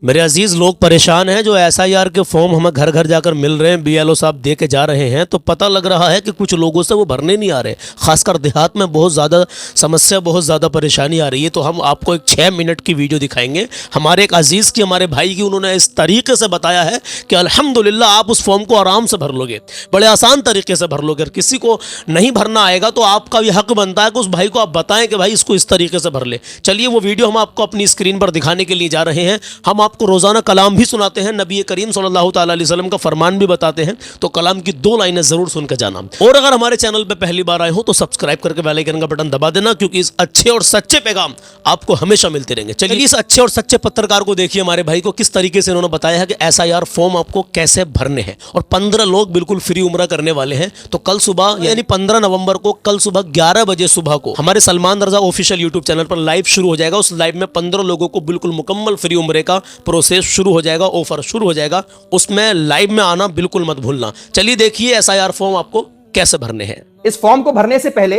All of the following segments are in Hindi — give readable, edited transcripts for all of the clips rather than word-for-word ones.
मेरे अजीज लोग परेशान हैं जो एसआईआर के फॉर्म हमें घर घर जाकर मिल रहे हैं, बीएलओ साहब दे के जा रहे हैं, तो पता लग रहा है कि कुछ लोगों से वो भरने नहीं आ रहे। खासकर देहात में बहुत ज़्यादा समस्या, बहुत ज़्यादा परेशानी आ रही है। तो हम आपको एक 6 मिनट की वीडियो दिखाएंगे हमारे एक अजीज़ की, हमारे भाई की। उन्होंने इस तरीके से बताया है कि अल्हम्दुलिल्लाह आप उस फॉर्म को आराम से भर लोगे, बड़े आसान तरीके से भर लोगे। अगर किसी को नहीं भरना आएगा तो आपका भी हक बनता है कि उस भाई को आप बताएं कि भाई इसको इस तरीके से भर ले। चलिए वो वीडियो हम आपको अपनी स्क्रीन पर दिखाने के लिए जा रहे हैं। हम आपको रोज़ाना कलाम भी सुनाते हैं, नबी करीम सल्लल्लाहु ताला अलैहि वसल्लम का फरमान भी बताते हैं, तो कलाम की 2 लाइनें जरूर सुन के जाना। और अगर हमारे चैनल पे पहली बार आए हो तो सब्सक्राइब करके बेल आइकन का बटन दबा देना, क्योंकि इस अच्छे और सच्चे पैगाम आपको हमेशा मिलते रहेंगे। चलिए इस अच्छे और सच्चे पत्रकार को देखिए, हमारे भाई को किस तरीके से उन्होंने बताया है कि एसआईआर फॉर्म आपको कैसे भरने हैं। और 15 लोग बिल्कुल फ्री उम्रा करने वाले हैं। तो कल सुबह यानी 15 नवंबर को, कल सुबह 11 बजे सुबह को हमारे सलमान रजा ऑफिशियल यूट्यूब चैनल पर लाइव शुरू हो जाएगा। उस लाइव में 15 लोगों को बिल्कुल मुकम्मल फ्री उम्रे का प्रोसेस शुरू हो जाएगा, ऑफर शुरू हो जाएगा। उसमें लाइव में आना बिल्कुल मत भूलना। चलिए देखिए एसआईआर फॉर्म आपको कैसे भरने हैं। इस फॉर्म को भरने से पहले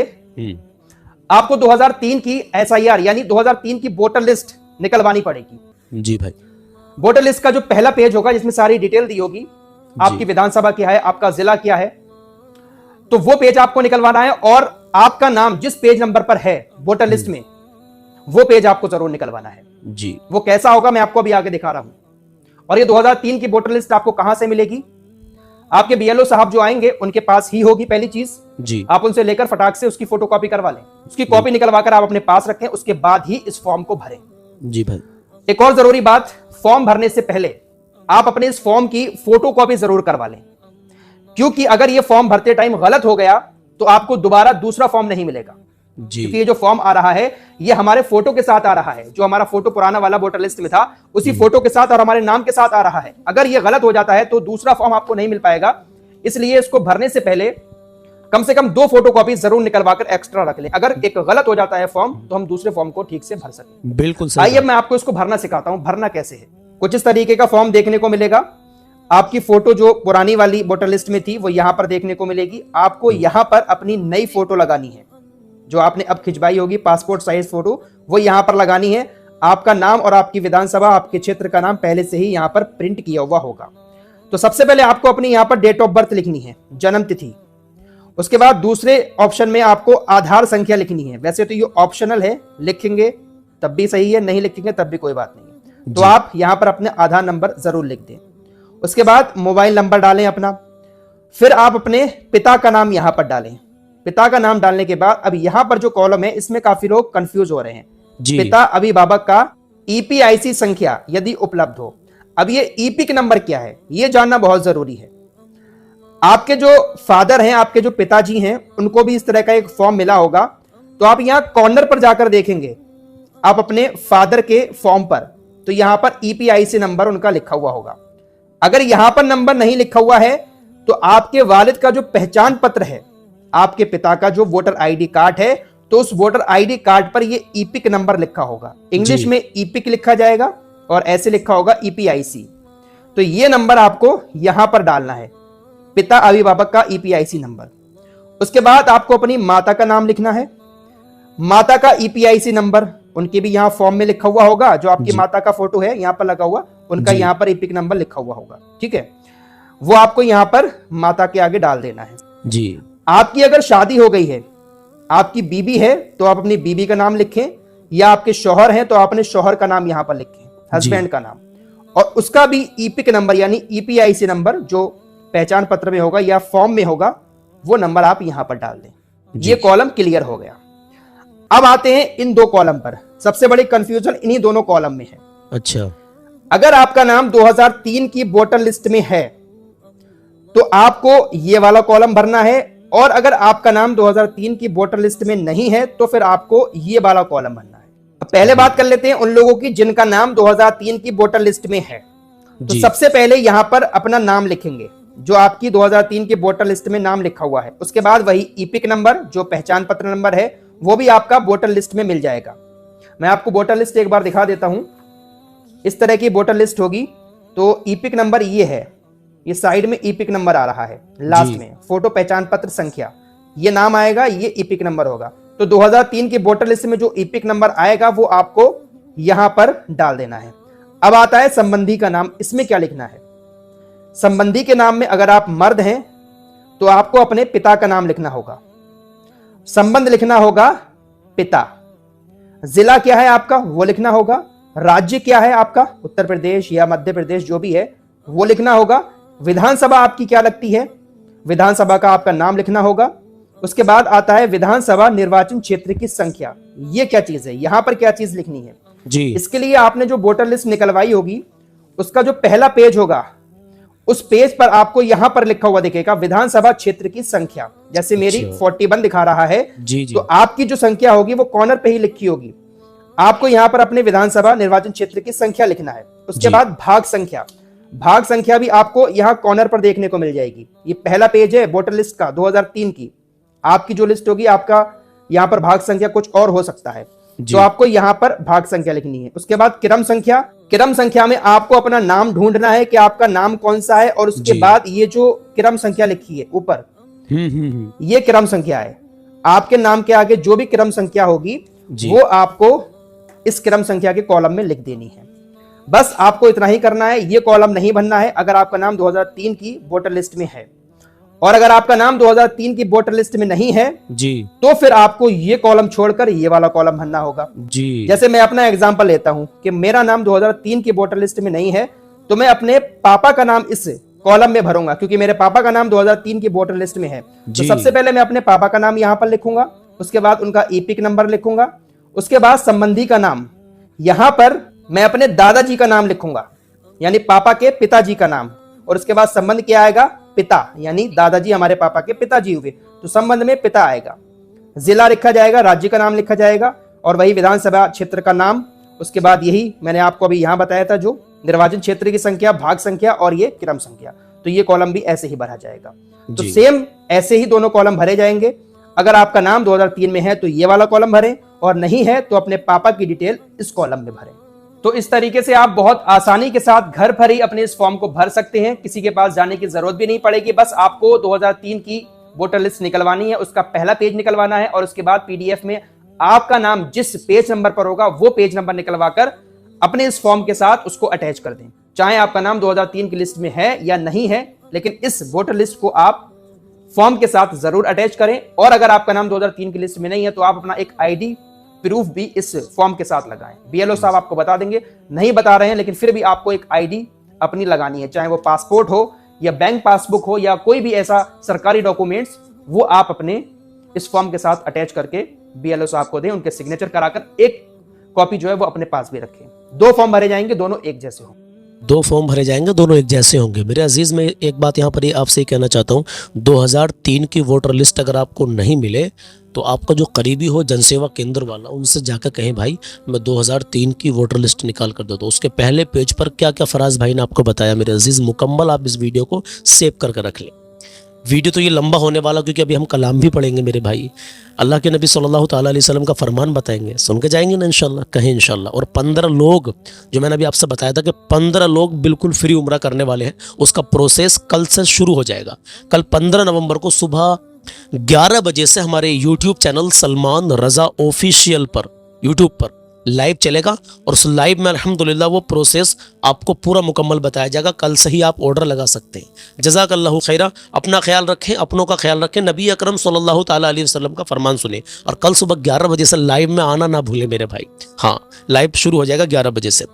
आपको 2003 की एसआईआर यानी 2003 की वोटर लिस्ट निकलवानी पड़ेगी। जी भाई। वोटर लिस्ट का जो पहला पेज होगा जिसमें सारी डिटेल दी होगी, आपकी विधानसभा क्या है, आपका जिला क्या है, तो वो पेज आपको निकलवाना है। और आपका नाम जिस पेज नंबर पर है वोटर लिस्ट में, वो पेज आपको जरूर निकलवाना है जी। वो कैसा होगा मैं आपको अभी आगे दिखा रहा हूं। और ये 2003 की वोटर लिस्ट आपको कहां से मिलेगी? आपके बीएलओ साहब जो आएंगे उनके पास ही होगी। पहली चीज जी, आप उनसे लेकर फटाक से उसकी फोटोकॉपी करवा लें, उसकी कॉपी निकलवाकर आप अपने पास रखें, उसके बाद ही इस फॉर्म को भरें। जी भाई। एक और जरूरी बात, फॉर्म भरने से पहले आप अपने इस फॉर्म की फोटोकॉपी जरूर करवा लें, क्योंकि अगर यह फॉर्म भरते टाइम गलत हो गया तो आपको दोबारा दूसरा फॉर्म नहीं मिलेगा। क्योंकि ये जो फॉर्म आ रहा है ये हमारे फोटो के साथ आ रहा है, जो हमारा फोटो पुराना वाला वोटर लिस्ट में था उसी फोटो के साथ और हमारे नाम के साथ आ रहा है। अगर ये गलत हो जाता है तो दूसरा फॉर्म आपको नहीं मिल पाएगा। इसलिए इसको भरने से पहले कम से कम 2 फोटोकॉपी जरूर निकलवाकर एक्स्ट्रा रख लें। अगर एक गलत हो जाता है फॉर्म तो हम दूसरे फॉर्म को ठीक से भर सकें। बिल्कुल सही। आइए मैं आपको इसको भरना सिखाता हूं। भरना कैसे है, कुछ इस तरीके का फॉर्म देखने को मिलेगा। आपकी फोटो जो पुरानी वाली वोटर लिस्ट में थी वो यहां पर देखने को मिलेगी। आपको यहां पर अपनी नई फोटो लगानी है, जो आपने अब खिंचवाई होगी पासपोर्ट साइज फोटो, वो यहां पर लगानी है। आपका नाम और आपकी विधानसभा, आपके क्षेत्र का नाम पहले से ही यहां पर प्रिंट किया हुआ होगा। तो सबसे पहले आपको अपनी यहां पर डेट ऑफ बर्थ लिखनी है, जन्म तिथि। उसके बाद दूसरे ऑप्शन में आपको आधार संख्या लिखनी है। वैसे तो ये ऑप्शनल है, लिखेंगे तब भी सही है, नहीं लिखेंगे तब भी कोई बात नहीं है। तो आप यहां पर अपने आधार नंबर जरूर लिख दें। उसके बाद मोबाइल नंबर डालें अपना। फिर आप अपने पिता का नाम यहां पर डालें। पिता का नाम डालने के बाद अब यहां पर जो कॉलम है इसमें काफी लोग कंफ्यूज हो रहे हैं। पिता अभिभावक का ईपीआईसी संख्या यदि उपलब्ध हो। अब ये ईपिक नंबर क्या है ये जानना बहुत जरूरी है। आपके जो फादर हैं, आपके जो पिताजी हैं, उनको भी इस तरह का एक फॉर्म मिला होगा। तो आप यहां कॉर्नर पर जाकर देखेंगे आप अपने फादर के फॉर्म पर, तो यहां पर ईपीआईसी नंबर उनका लिखा हुआ होगा। अगर यहां पर नंबर नहीं लिखा हुआ है तो आपके वालिद का जो पहचान पत्र है, आपके पिता का जो वोटर आईडी कार्ड है, तो उस वोटर आईडी कार्ड पर ये ईपिक नंबर लिखा होगा। इंग्लिश में ईपिक लिखा जाएगा और ऐसे लिखा होगा ईपीआईसी। तो ये नंबर आपको यहां पर डालना है, पिता अभिभावक का ईपीआईसी नंबर। उसके बाद आपको अपनी माता का नाम लिखना है, माता का ईपीआईसी नंबर उनके भी यहां फॉर्म में लिखा हुआ होगा। जो आपकी माता का फोटो है यहां पर लगा हुआ, उनका यहां पर ईपिक नंबर लिखा हुआ होगा। ठीक है, वो आपको यहां पर माता के आगे डाल देना है जी। आपकी अगर शादी हो गई है, आपकी बीबी है, तो आप अपनी बीबी का नाम लिखें, या आपके शौहर हैं तो आप अपने शौहर का नाम यहां पर लिखें, हस्बैंड का नाम, और उसका भी ईपिक नंबर यानी ईपीआईसी नंबर जो पहचान पत्र में होगा या फॉर्म में होगा, वो नंबर आप यहां पर डाल दें। ये कॉलम क्लियर हो गया। अब आते हैं इन 2 कॉलम पर। सबसे बड़ी कंफ्यूजन इन्हीं दोनों कॉलम में है। अच्छा, अगर आपका नाम 2003 की वोटर लिस्ट में है तो आपको ये वाला कॉलम भरना है, और अगर आपका नाम 2003 की वोटर लिस्ट में नहीं है तो फिर आपको ये वाला कॉलम भरना है। अब पहले बात कर लेते हैं उन लोगों की जिनका नाम 2003 की वोटर लिस्ट में है। तो सबसे पहले यहां पर अपना नाम लिखेंगे, जो आपकी 2003 की वोटर लिस्ट में नाम लिखा हुआ है। उसके बाद वही ईपिक नंबर जो पहचान पत्र नंबर है वो भी आपका वोटर लिस्ट में मिल जाएगा। मैं आपको वोटर लिस्ट एक बार दिखा देता हूं। इस तरह की वोटर लिस्ट होगी। तो ईपिक नंबर ये है, ये साइड में ईपिक नंबर आ रहा है, लास्ट में फोटो पहचान पत्र संख्या, ये नाम आएगा, ये ईपिक नंबर होगा। तो 2003 की वोटर लिस्ट में जो ईपिक नंबर आएगा वो आपको यहां पर डाल देना है। अब आता है संबंधी का नाम। इसमें क्या लिखना है? संबंधी के नाम में अगर आप मर्द हैं तो आपको अपने पिता का नाम लिखना होगा। संबंध लिखना होगा पिता। जिला क्या है आपका वो लिखना होगा। राज्य क्या है आपका, उत्तर प्रदेश या मध्य प्रदेश जो भी है वो लिखना होगा। विधानसभा आपकी क्या लगती है, विधानसभा का आपका नाम लिखना होगा। उसके बाद आता है विधानसभा निर्वाचन क्षेत्र की संख्या। ये क्या चीज है, यहां पर क्या चीज लिखनी है जी। इसके लिए आपने जो वोटर लिस्ट निकलवाई होगी उसका जो पहला पेज होगा उस पेज पर आपको यहां पर लिखा हुआ दिखेगा विधानसभा क्षेत्र की संख्या। जैसे मेरी 41 दिखा रहा है जी जी। तो आपकी जो संख्या होगी वो कॉर्नर पे ही लिखी होगी। आपको यहां पर अपने विधानसभा निर्वाचन क्षेत्र की संख्या लिखना है। उसके बाद भाग संख्या, भाग संख्या भी आपको यहां कॉर्नर पर देखने को मिल जाएगी। ये पहला पेज है वोटर लिस्ट का 2003 की। आपकी जो लिस्ट होगी आपका यहां पर भाग संख्या कुछ और हो सकता है, तो आपको यहां पर भाग संख्या लिखनी है। उसके बाद क्रम संख्या, क्रम संख्या में आपको अपना नाम ढूंढना है कि आपका नाम कौन सा है। और उसके बाद ये जो क्रम संख्या लिखी है ऊपर, ये क्रम संख्या है। आपके नाम के आगे जो भी क्रम संख्या होगी वो आपको इस क्रम संख्या के कॉलम में लिख देनी है। बस आपको इतना ही करना है, ये कॉलम नहीं भरना है अगर आपका नाम 2003 की वोटर लिस्ट में है। और अगर आपका नाम 2003 की वोटर लिस्ट में नहीं है जी तो फिर आपको ये कॉलम छोड़कर ये वाला कॉलम भरना होगा जी। जैसे मैं अपना एग्जांपल लेता हूं कि मेरा नाम 2003 की वोटर लिस्ट में नहीं है तो मैं अपने पापा का नाम इस कॉलम में भरूंगा, क्योंकि मेरे पापा का नाम 2003 की वोटर लिस्ट में है। तो सबसे पहले मैं अपने पापा का नाम यहां पर लिखूंगा, उसके बाद उनका ईपिक नंबर लिखूंगा, उसके बाद संबंधी का नाम। यहां पर मैं अपने दादाजी का नाम लिखूंगा यानी पापा के पिताजी का नाम, और उसके बाद संबंध क्या आएगा, पिता, यानी दादाजी हमारे पापा के पिताजी हुए तो संबंध में पिता आएगा। जिला लिखा जाएगा, राज्य का नाम लिखा जाएगा और वही विधानसभा क्षेत्र का नाम। उसके बाद यही मैंने आपको अभी यहां बताया था जो निर्वाचन क्षेत्र की संख्या, भाग संख्या और ये क्रम संख्या। तो ये कॉलम भी ऐसे ही भरा जाएगा। तो सेम ऐसे ही दोनों कॉलम भरे जाएंगे। अगर आपका नाम 2003 में है तो ये वाला कॉलम भरें, और नहीं है तो अपने पापा की डिटेल इस कॉलम में भरें। तो इस तरीके से आप बहुत आसानी के साथ घर पर ही अपने इस फॉर्म को भर सकते हैं। किसी के पास जाने की जरूरत भी नहीं पड़ेगी। बस आपको 2003 की वोटर लिस्ट निकलवानी है, उसका पहला पेज निकलवाना है और उसके बाद पीडीएफ में आपका नाम जिस पेज नंबर पर होगा वो पेज नंबर निकलवाकर अपने इस फॉर्म के साथ उसको अटैच कर दें। चाहे आपका नाम 2003 की लिस्ट में है या नहीं है, लेकिन इस वोटर लिस्ट को आप फॉर्म के साथ जरूर अटैच करें। और अगर आपका नाम 2003 की लिस्ट में नहीं है तो आप अपना एक आईडी प्रूफ भी इस फॉर्म के साथ लगाएं। बीएलओ साहब आपको बता देंगे, नहीं बता रहे हैं लेकिन फिर भी आपको एक आईडी अपनी लगानी है, चाहे वो पासपोर्ट हो या बैंक पासबुक हो या कोई भी ऐसा सरकारी डॉक्यूमेंट्स, वो आप अपने इस फॉर्म के साथ अटैच करके बीएलओ साहब को दें। उनके सिग्नेचर कराकर एक कॉपी जो है वो अपने पास भी रखें। 2 फॉर्म भरे जाएंगे, दोनों एक जैसे होंगे। 2 फॉर्म भरे जाएंगे, दोनों एक जैसे होंगे। मेरे अजीज, मैं एक बात यहाँ पर आपसे कहना चाहता हूँ, 2003 की वोटर लिस्ट अगर आपको नहीं मिले तो आपका जो करीबी हो जनसेवा केंद्र वाला, उनसे जाकर कहें भाई मैं 2003 की वोटर लिस्ट निकाल कर दे दो। उसके पहले पेज पर क्या क्या फराज भाई ने आपको बताया मेरे अजीज, मुकम्मल आप इस वीडियो को सेव करके रख लें। वीडियो तो ये लंबा होने वाला, क्योंकि अभी हम कलाम भी पढ़ेंगे मेरे भाई। अल्लाह के नबी सल्लल्लाहु ताला अलैहि वसल्लम का फरमान बताएंगे, सुन के जाएंगे ना इंशाल्लाह, कहें इंशाल्लाह। और 15 लोग, जो मैंने अभी आपसे बताया था कि 15 लोग बिल्कुल फ्री उम्रा करने वाले हैं, उसका प्रोसेस कल से शुरू हो जाएगा। कल 15 नवंबर को सुबह 11 बजे से हमारे यूट्यूब चैनल सलमान रज़ा ऑफिशियल पर, यूट्यूब पर लाइव चलेगा और उस लाइव में अल्हम्दुलिल्लाह वो प्रोसेस आपको पूरा मुकम्मल बताया जाएगा। कल से ही आप ऑर्डर लगा सकते हैं। जज़ाकल्लाहु खैरा। अपना ख्याल रखें, अपनों का ख्याल रखें, नबी अकरम सल्लल्लाहु ताला अलैहि वसल्लम का फरमान सुने और कल सुबह 11 बजे से लाइव में आना ना भूलें मेरे भाई। हाँ, लाइव शुरू हो जाएगा 11 बजे से।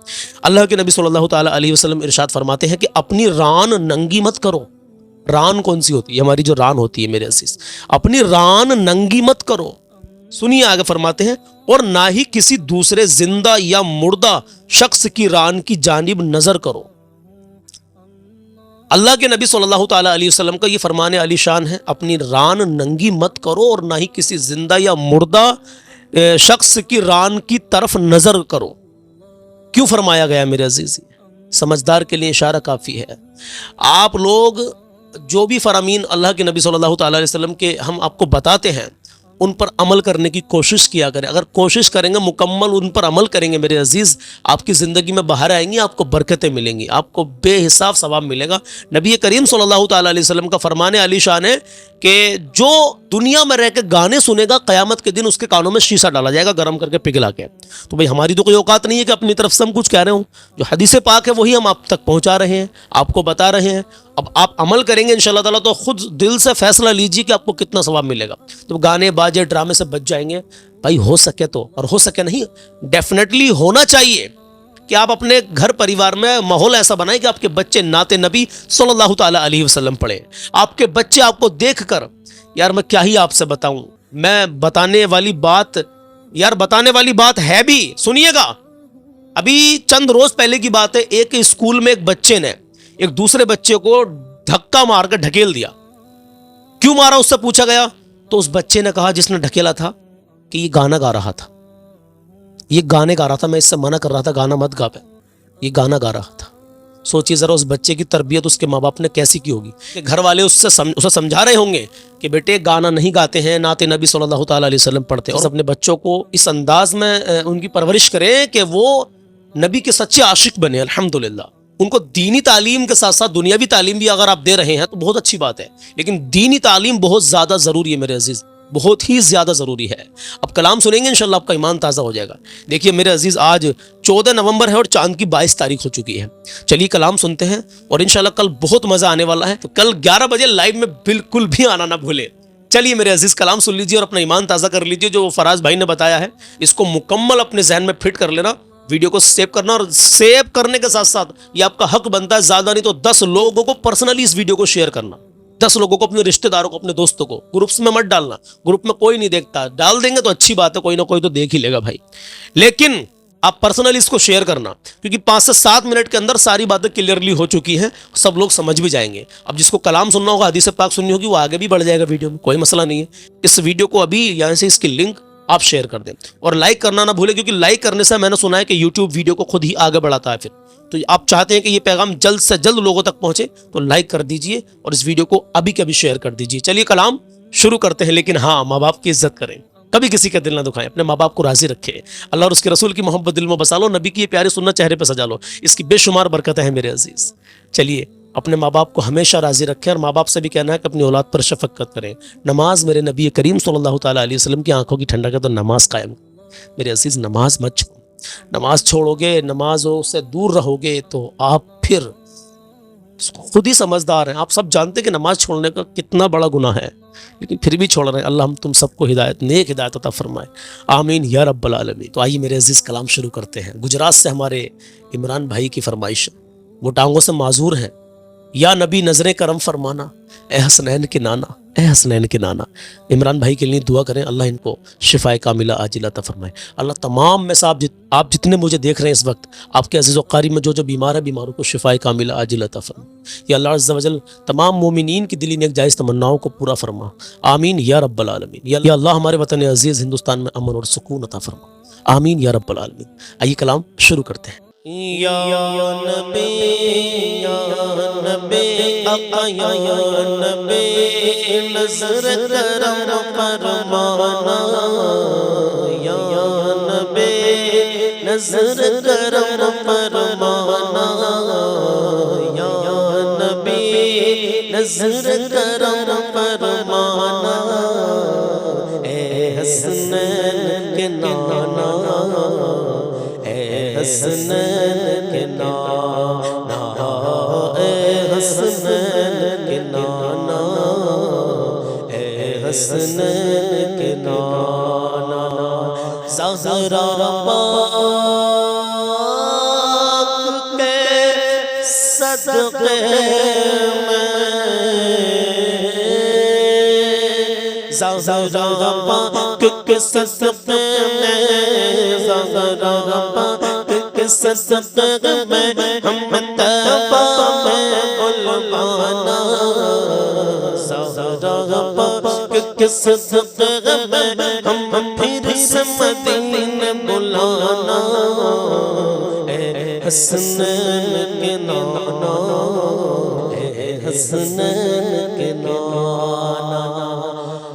अल्लाह के नबी सल्लल्लाहु ताला अलैहि वसल्लम इरशाद फरमाते हैं कि अपनी रान नंगी मत करो। रान कौन सी होती है? हमारी जो रान होती है मेरे अजीज, अपनी रान नंगी मत करो। सुनिए आगे फरमाते हैं, और ना ही किसी दूसरे जिंदा या मुर्दा शख्स की रान की जानिब नजर करो। अल्लाह के नबी सल्लल्लाहु ताला अलैहि वसल्लम का ये फरमान अली शान है, अपनी रान नंगी मत करो और ना ही किसी जिंदा या मुर्दा शख्स की रान की तरफ नजर करो। क्यों फरमाया गया मेरे अजीज? समझदार के लिए इशारा काफी है। आप लोग जो भी फरामीन अल्लाह के नबी सल्लल्लाहु ताला अलैहि वसल्लम के हम आपको बताते हैं, उन पर अमल करने की कोशिश किया करें। अगर कोशिश करेंगे, मुकम्मल उन पर अमल करेंगे मेरे अजीज़, आपकी ज़िंदगी में बाहर आएंगी, आपको बरकतें मिलेंगी, आपको बेहिसाब सवाब मिलेगा। नबी करीम सल्लल्लाहु ताला अलैहि वसल्लम का फरमान अली शान है कि जो दुनिया में रह के गाने सुनेगा, क़यामत के दिन उसके कानों में शीशा डाला जाएगा गर्म करके पिघला के। तो भाई हमारी तो कोई औकात नहीं है कि अपनी तरफ से हम कुछ कह रहे हो। जो हदीस पाक है वही हम आप तक पहुंचा रहे हैं, आपको बता रहे हैं। अब आप अमल करेंगे इंशाअल्लाह ताला तो खुद दिल से फैसला लीजिए कि आपको कितना सवाब मिलेगा। तो गाने बाजे ड्रामे से बच जाएंगे भाई, हो सके तो, और हो सके नहीं, डेफिनेटली होना चाहिए कि आप अपने घर परिवार में माहौल ऐसा बनाएं कि आपके बच्चे नाते नबी सल्लल्लाहु ताला अलैहि वसल्लम पढ़े। आपके बच्चे आपको देखकर, यार मैं क्या ही आपसे बताऊं, मैं बताने वाली बात है भी, सुनिएगा। अभी चंद रोज पहले की बात है, एक स्कूल में एक बच्चे ने एक दूसरे बच्चे को धक्का मारकर ढकेल दिया। क्यों मारा उससे पूछा गया तो उस बच्चे ने कहा, जिसने ढकेला था, कि ये गाना गा रहा था, ये गाने गा रहा था, मैं इससे मना कर रहा था गाना मत गा पे, ये गाना गा रहा था। सोचिए जरा उस बच्चे की तरबियत उसके माँ बाप ने कैसी की होगी कि घर वाले उसे समझा रहे होंगे कि बेटे गाना नहीं गाते हैं, नाते नबी सल्लल्लाहु ताला अलैहि वसल्लम पढ़ते हैं। और अपने बच्चों को इस अंदाज में उनकी परवरिश करें कि वो नबी के सच्चे आशिक बने। अल्हम्दुलिल्लाह उनको दीनी तालीम के साथ साथ दुनियावी तालीम भी अगर आप दे रहे हैं तो बहुत अच्छी बात है, लेकिन दीनी तालीम बहुत ज़्यादा ज़रूरी है मेरे अजीज़, बहुत ही ज़्यादा ज़रूरी है। अब कलाम सुनेंगे इंशाल्लाह आपका ईमान ताज़ा हो जाएगा। देखिए मेरे अजीज़, आज 14 नवंबर है और चांद की 22 तारीख हो चुकी है। चलिए कलाम सुनते हैं और इंशाल्लाह कल बहुत मज़ा आने वाला है। तो कल 11 बजे लाइव में बिल्कुल भी आना ना भूले। चलिए मेरे अजीज़, कलाम सुन लीजिए और अपना ईमान ताज़ा कर लीजिए। जो फराज भाई ने बताया है इसको मुकम्मल अपने जहन में फिट कर लेना, वीडियो को सेव करना, और सेव करने के साथ साथ ये आपका हक बनता है, ज़्यादा नहीं तो 10 लोगों को पर्सनली इस वीडियो को शेयर करना। 10 लोगों को, अपने रिश्तेदारों को, अपने दोस्तों को। ग्रुप्स में मत डालना, ग्रुप में कोई नहीं देखता, डाल देंगे तो अच्छी बात है, कोई ना कोई तो देख ही लेगा भाई, लेकिन आप पर्सनली इसको शेयर करना, क्योंकि 5 से 7 मिनट के अंदर सारी बातें क्लियरली हो चुकी हैं, सब लोग समझ भी जाएंगे। अब जिसको कलाम सुनना होगा, हदीस पाक सुननी होगी, वो आगे भी बढ़ जाएगा वीडियो में, कोई मसला नहीं है। इस वीडियो को अभी यहाँ से इसकी लिंक आप शेयर कर दें और लाइक करना ना भूलें, क्योंकि लाइक करने से मैंने सुना है कि यूट्यूब वीडियो को खुद ही आगे बढ़ाता है। फिर तो आप चाहते हैं कि ये पैगाम जल्द से जल्द लोगों तक पहुंचे, तो लाइक कर दीजिए और इस वीडियो को अभी के अभी शेयर कर दीजिए। चलिए कलाम शुरू करते हैं, लेकिन हाँ, माँ बाप की इज्जत करें, कभी किसी का दिल ना दुखाएं, अपने माँ बाप को राजी रखें, अल्लाह और उसके रसूल की मोहब्बत दिल में बसा लो, नबी की ये प्यारी सुन्नत चेहरे पर सजा लो, इसकी बेशुमार बरकतें हैं मेरे अजीज। चलिए अपने माँ बाप को हमेशा राजी रखें और माँ बाप से भी कहना है कि अपनी औलाद पर शफकत करें। नमाज मेरे नबी करीम सल्लल्लाहु ताला अलैहि वसल्लम की आंखों की ठंडक है, तो नमाज कायम मेरे अजीज, नमाज मत छोड़ो। नमाज छोड़ोगे, नमाजों से दूर रहोगे तो आप फिर खुद ही समझदार हैं। आप सब जानते हैं कि नमाज छोड़ने का कितना बड़ा गुनाह है, लेकिन फिर भी छोड़ रहे हैं। अल्लाह हम तुम सबको हिदायत, नेक हिदायत अता फरमाए, आमीन या रब्बल आलमीन। तो आइए मेरे अजीज कलाम शुरू करते हैं। गुजरात से हमारे इमरान भाई की फरमाइश, वो टांगों से माजूर हैं। या नबी नजरें करम फरमाना, ए हसनैन के नाना, ए हसनैन के नाना। इमरान भाई के लिए दुआ करें, अल्लाह इनको शिफाए कामिला आजिला अता फरमाए। अल्लाह तमाम में से आप जितने मुझे देख रहे हैं इस वक्त, आपके अजीज़ व क़रीब में जो जो बीमार है, बीमारों को शिफाए कामिला आजिला अता फरमाए। या अल्लाह अज़्ज़ा वजल तमाम मोमिनीन की दिली नेक जायज़ तमन्नाओं को पूरा फरमा, आमीन या रब्बल आलमीन। या अल्लाह हमारे वतन अजीज़ हिंदुस्तान में अमन और सुकून अता फरमा, आमीन या रब्बल आलमीन। आइए कलाम शुरू करते हैं। या नबी आका, या नबी नज़र करम फरमाना, या नबी नज़र करम फरमाना, या नबी नज़र करम फरमाना, ए हसनैन के नाना, हसनैन के नाना, ए हसनैन के नाना, ए हसनैन के नाना। ज़हरा पाक के सदक़े में, ज़हरा पाक के सदक़े में, ज़हरा पाक के सदक़े में हम तौबा में बुलवाना, ज़हरा पाक के सदक़े में हम फिर से मदीने बुलाना, ए हसनैन के नाना, ए हसनैन के नाना।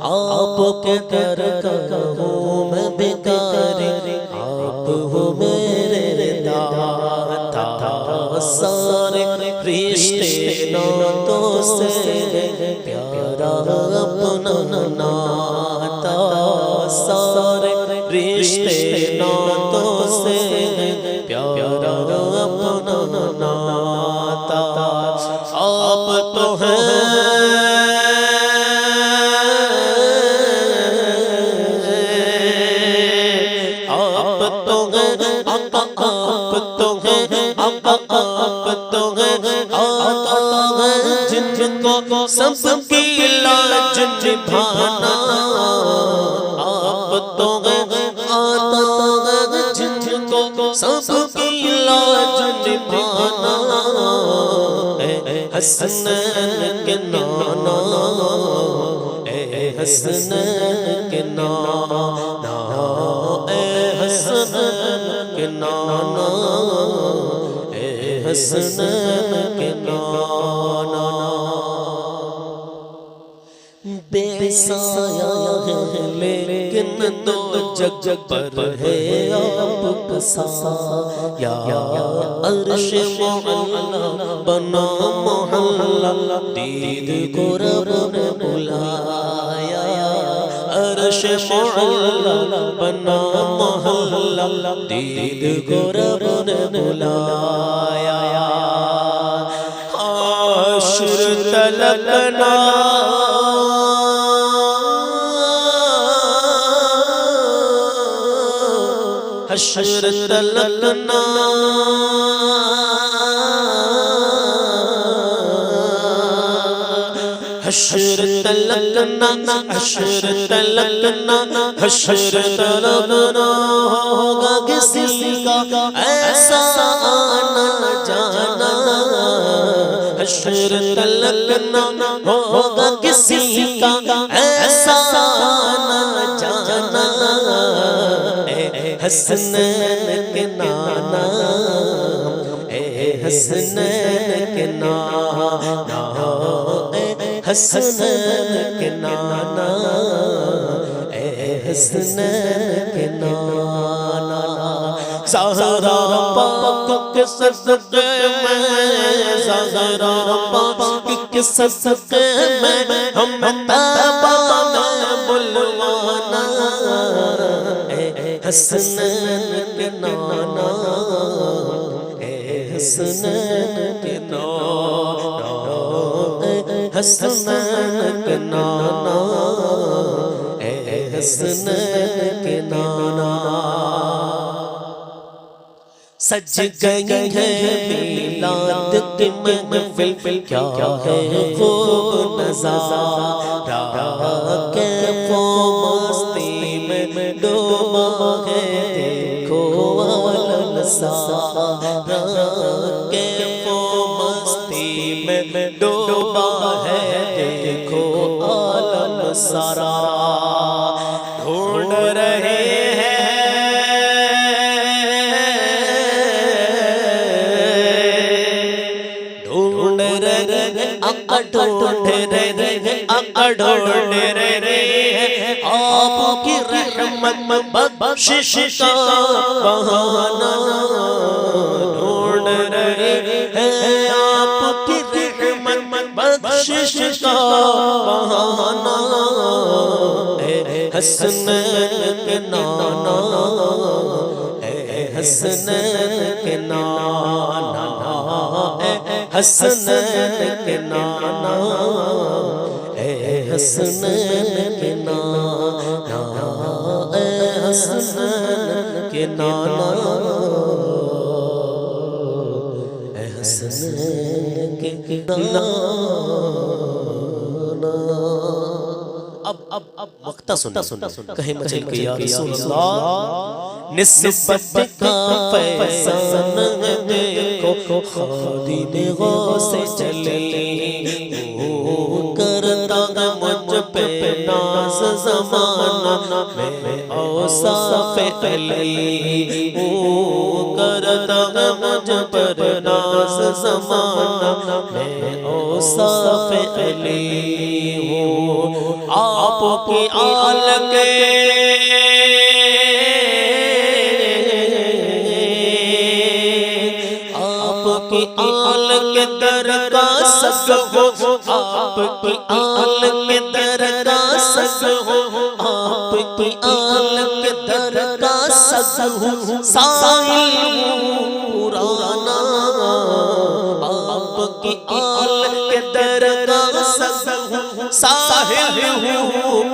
आप आपके दर का हूँ मैं भिखारी, आप हो मेरे दाता। सारे रिश्ते नातों से प्यारा अपना नाता, सारे रिश्ते नातों से प्यारा अपना नाता। आप तो हैं सबकी लाज निभाना, आप तो आता जिनको सबकी लाज निभाना। हसनैन के नाना, हसनैन के नाना, हसनैन के नाना, हसनैन के नाना। बेसाया है लेकिन दो जग पर है आपका साया, अर्श मोहल्ला बना मोहल्ला, दीद को रब ने बुलाया। अर्श मोहल्ला बना मोहल्ला, दीद को रब ने बुलाया। आशिर तलकना हश्र तलकना, हश्र तलकना, हश्र तलकना, हश्र तलकना। होगा किसी का ऐसा आना जाना, हश्र तलकना। होगा किसी का ऐसा आना जाना। हसनैन के नाना, हसनैन के नाना, हसनैन के नाना, हसनैन के नाना। ज़हरा पाक के सदक़े में, ज़हरा पाक के सदक़े में हम तौबा बुलवाना। हसनैन के नाना, हसनैन के नाना, हसनैन के नाना, हसनैन के नाना। सज गई है मिलाद की महफिल, क्या है खूब नज़ारा, कैफ़ो मस्ती में डूबा है देखो आलम सारा। कैफ़ो मस्ती में डूबा है देखो आलम सारा। ढूंढ रहे हैं आपकी रहमत बख्शिश का बहाना। ढूंढ रहे हैं आपकी रहमत बख्शिश का बहाना। हसनैन के नाना, हसनैन के नाना, हसनैन के नाना, हसनैन के नाना, हसनैन के नाना, हसनैन के नाना। अब वक्ता सुना कहे मचल के या रसूल अल्लाह। निस्बत का फैसान देखो खादिम गौसे चले, करता मुझ पे नाज ज़माना मैं औसाफ़ अली। करता मुझ पर नाज ज़माना मैं औसाफ़ अली हूँ आपकी आल के आपकी आल के दर का सग हो आपकी आल के दर का सग हो आपकी आल के दर का सग हो साहिल पुराना आपकी आल के दर का सग हो साहिल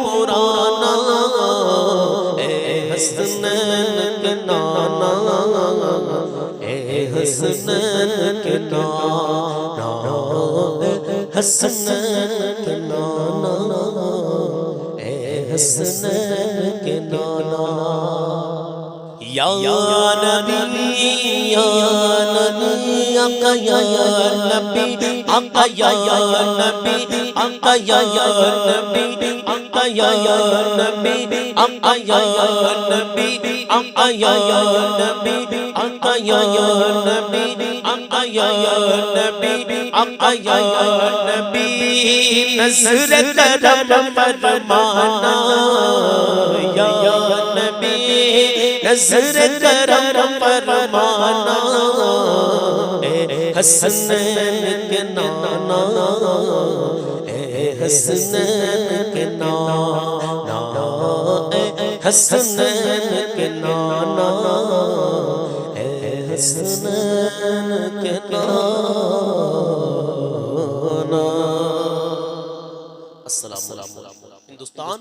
पुराना ए हसनैन के नाना हसनैन के नाना हसनैन के नाना ए हसनैन के नाना या नबी या नबी आका या नबी आका या नबी आका या नबी आका या नबी आका या नबी आका या नबी आका या नबी आका या नबी आका या नबी नज़र करम फरमाना या नबी नज़र करम फरमाना ए हसनैन के नाना ए हसनैन के नाना ए हसनैन के नाना ए हसनैन के नाना। अस्सलाम वालेकुम। हिंदुस्तान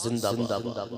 जिंदाबाद।